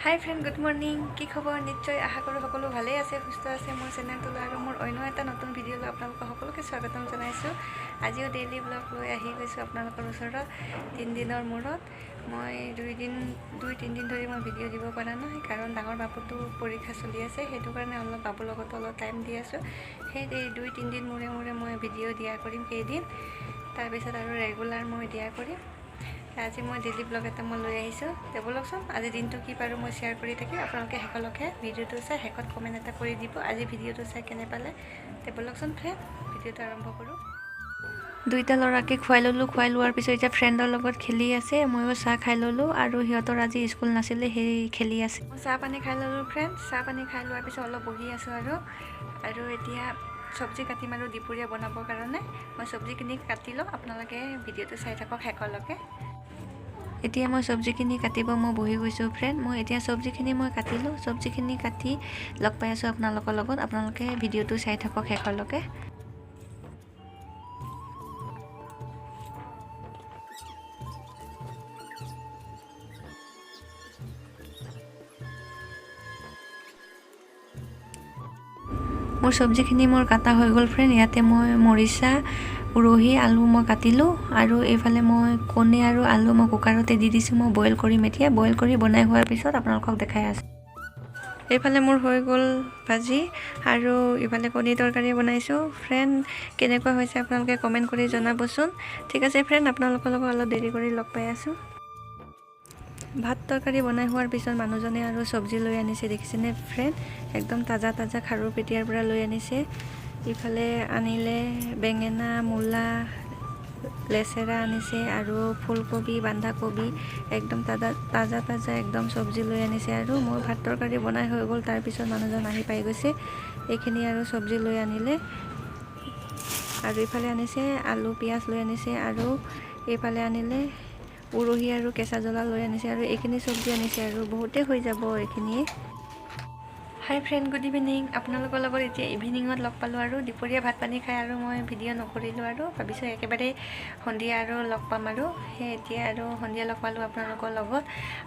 হাই friend, good morning. কি খবৰ? নিশ্চয় আশা কৰোঁ সকলো ভালেই আছে, সুস্থ আছে। মোৰ চেনেলটোলৈ আৰু মোৰ অন্য এটা নতুন ভিডিঅ'লৈ আপোনালোকক সকলোকে স্বাগতম জনাইছোঁ। আজিও ডেইলি ব্লগ লৈ আহি গৈছোঁ আপোনালোকৰ ওচৰত। 3 দিনৰ মূৰত মই দুই তিনিদিন ধৰি মই ভিডিঅ' দিব পৰা নাই, কাৰণ ডাঙৰ বাবুটো পৰীক্ষা চলি আছে। সেইটো কাৰণে বাবুৰ লগত অলপ টাইম দি আছোঁ। সেই 2-3 দিন মূৰে মই ভিডিঅ' দিয়া কৰিম কেইদিন, তাৰপিছত আৰু ৰেগুলাৰ মই দিয়া কৰিম। আজি মই ডেইলি ব্লগ এটা মই লৈ আহিছোঁ। ব'লকচোন আজি দিনটো কি পাৰোঁ মই শ্বেয়াৰ কৰি থাকিম। আপোনালোকে শেষলৈকে ভিডিঅ'টো চাই শেষত কমেণ্ট এটা কৰি দিব আজি ভিডিঅ'টো চাই কেনে পালে। ব'লকচোন ফ্ৰেণ্ড, ভিডিঅ'টো আৰম্ভ কৰোঁ। দুইটা ল'ৰাকে খুৱাই ল'লোঁ। খুৱাই লোৱাৰ পিছত এতিয়া ফ্ৰেণ্ডৰ লগত খেলি আছে। ময়ো চাহ খাই ল'লোঁ আৰু সিহঁতৰ আজি স্কুল নাছিলে, সেই খেলি আছে। চাহ পানী খাই ল'লোঁ ফ্ৰেণ্ড। চাহ পানী খাই লোৱাৰ পিছত অলপ বহি আছোঁ আৰু এতিয়া চব্জি কাটিম আৰু দুপৰীয়া বনাবৰ কাৰণে মই চব্জিখিনি কাটি লওঁ। আপোনালোকে ভিডিঅ'টো চাই থাকক শেষলৈকে। এতিয়া মই চব্জিখিনি কাটিব মই বহি গৈছোঁ ফ্ৰেণ্ড। মই এতিয়া চব্জিখিনি মই কাটিলোঁ। চব্জিখিনি কাটি লগ পাই আছোঁ আপোনালোকৰ লগত। আপোনালোকে ভিডিঅ'টো চাই থাকক শেষলৈকে। মোৰ চব্জিখিনি মোৰ কাটা হৈ গ'ল ফ্ৰেণ্ড। ইয়াতে মই মৰিচা, উৰহি, আলু মই কাটিলোঁ আৰু এইফালে মই কণী আৰু আলু মই কুকাৰতে দি দিছোঁ। মই বইল কৰিম এতিয়া। বইল কৰি বনাই হোৱাৰ পিছত আপোনালোকক দেখাই আছোঁ। এইফালে মোৰ হৈ গ'ল ভাজি আৰু ইফালে কণী তৰকাৰী বনাইছোঁ। ফ্ৰেণ্ড কেনেকুৱা হৈছে আপোনালোকে কমেণ্ট কৰি জনাবচোন। ঠিক আছে ফ্ৰেণ্ড, আপোনালোকৰ লগত অলপ দেৰি কৰি লগ পাই আছোঁ। ভাত তৰকাৰী বনাই হোৱাৰ পিছত মানুহজনে আৰু চব্জি লৈ আনিছে, দেখিছেনে ফ্ৰেণ্ড? একদম তাজা খাৰুৰ পেটীয়াৰ পৰা লৈ আনিছে। ইফালে আনিলে বেঙেনা, মূলা, লেচেৰা আনিছে আৰু ফুলকবি, বন্ধাকবি, একদম তাজা একদম চব্জি লৈ আনিছে। আৰু মোৰ ভাত তৰকাৰী বনাই হৈ গ'ল। তাৰপিছত মানুহজন আহি পাই গৈছে। এইখিনি আৰু চব্জি লৈ আনিলে আৰু ইফালে আনিছে আলু, পিঁয়াজ লৈ আনিছে আৰু এইফালে আনিলে উৰহি আৰু কেঁচা জ্বলা লৈ আনিছে আৰু এইখিনি চব্জি আনিছে আৰু বহুতেই হৈ যাব এইখিনিয়ে। হাই ফ্ৰেণ্ড, গুড ইভিনিং। আপোনালোকৰ লগত এতিয়া ইভিনিঙত লগ পালোঁ আৰু দুপৰীয়া ভাত পানী খাই আৰু মই ভিডিঅ' নকৰিলোঁ আৰু ভাবিছোঁ একেবাৰে সন্ধিয়া আৰু লগ পাম আৰু সেই এতিয়া আৰু সন্ধিয়া লগ পালোঁ আপোনালোকৰ লগত।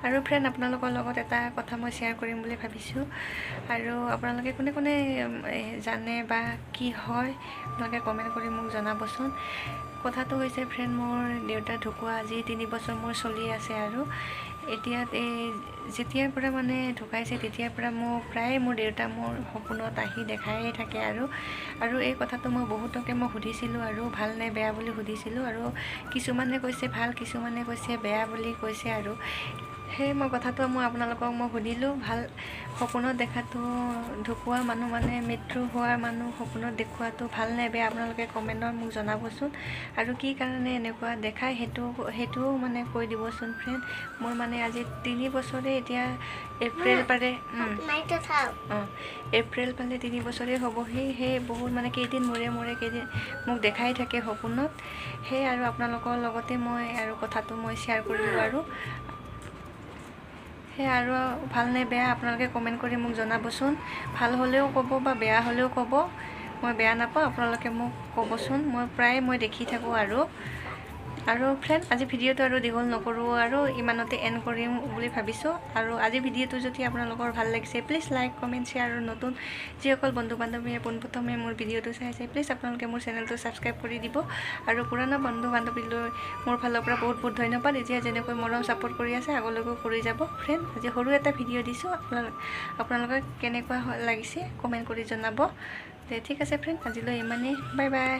আৰু ফ্ৰেণ্ড আপোনালোকৰ লগত এটা কথা মই শ্বেয়াৰ কৰিম বুলি ভাবিছোঁ। আৰু আপোনালোকে কোনে জানে বা কি হয় আপোনালোকে কমেণ্ট কৰি মোক জনাবচোন। কথাটো হৈছে ফ্ৰেণ্ড, মোৰ দেউতা ঢুকুৱা আজি 3 বছৰ মোৰ চলি আছে আৰু এতিয়া যেতিয়াৰ পৰা মানে ঢুকাইছে তেতিয়াৰ পৰা মোৰ দেউতা মোৰ সপোনত আহি দেখাই থাকে আৰু এই কথাটো মই বহুতকে মই সুধিছিলোঁ আৰু ভাল নে বেয়া বুলি সুধিছিলোঁ আৰু কিছুমানে কৈছে ভাল, কিছুমানে কৈছে বেয়া বুলি কৈছে আৰু সেই কথাটো মই আপোনালোকক মই সুধিলোঁ। ভাল সপোনত দেখাটো ঢুকুৱা মানুহ মানে মৃত্যু হোৱা মানুহ সপোনত দেখুৱাটো ভাল নে বেয়া আপোনালোকে কমেণ্টত মোক জনাবচোন। আৰু কি কাৰণে এনেকুৱা দেখায় সেইটোও মানে কৈ দিবচোন ফ্ৰেণ্ড। মোৰ মানে আজি 3 বছৰে এতিয়া এপ্ৰিল পালে 3 বছৰে হ'বহি। সেই বহুত মানে কেইদিন মূৰে মোক দেখাই থাকে সপোনত। সেই আৰু আপোনালোকৰ লগতে মই আৰু কথাটো মই শ্বেয়াৰ কৰিলোঁ আৰু সেই আৰু ভাল নে বেয়া আপোনালোকে কমেণ্ট কৰি মোক জনাবচোন। ভাল হ'লেও ক'ব বা বেয়া হ'লেও ক'ব, মই বেয়া নাপাওঁ। আপোনালোকে মোক ক'বচোন। মই প্ৰায় দেখি থাকোঁ আৰু ফ্ৰেণ্ড আজি ভিডিঅ'টো আৰু দীঘল নকৰোঁ আৰু ইমানতে এণ্ড কৰিম বুলি ভাবিছোঁ। আৰু আজি ভিডিঅ'টো যদি আপোনালোকৰ ভাল লাগিছে প্লিজ লাইক, কমেণ্ট, শ্বেয়াৰ আৰু নতুন যিসকল বন্ধু বান্ধৱীয়ে পোনপ্ৰথমে মোৰ ভিডিঅ'টো চাইছে প্লিজ আপোনালোকে মোৰ চেনেলটো ছাবস্ক্ৰাইব কৰি দিব। আৰু পুৰণা বন্ধু বান্ধৱীলৈ মোৰ ফালৰ পৰা বহুত ধন্যবাদ। এতিয়া যেনেকৈ মৰম ছাপোৰ্ট কৰি আছে আগলৈকো কৰি যাব ফ্ৰেণ্ড। আজি সৰু এটা ভিডিঅ' দিছোঁ, আপোনালোকে কেনেকুৱা লাগিছে কমেণ্ট কৰি জনাব। ঠিক আছে ফ্ৰেণ্ড, আজিলৈ ইমানেই। Bye bye.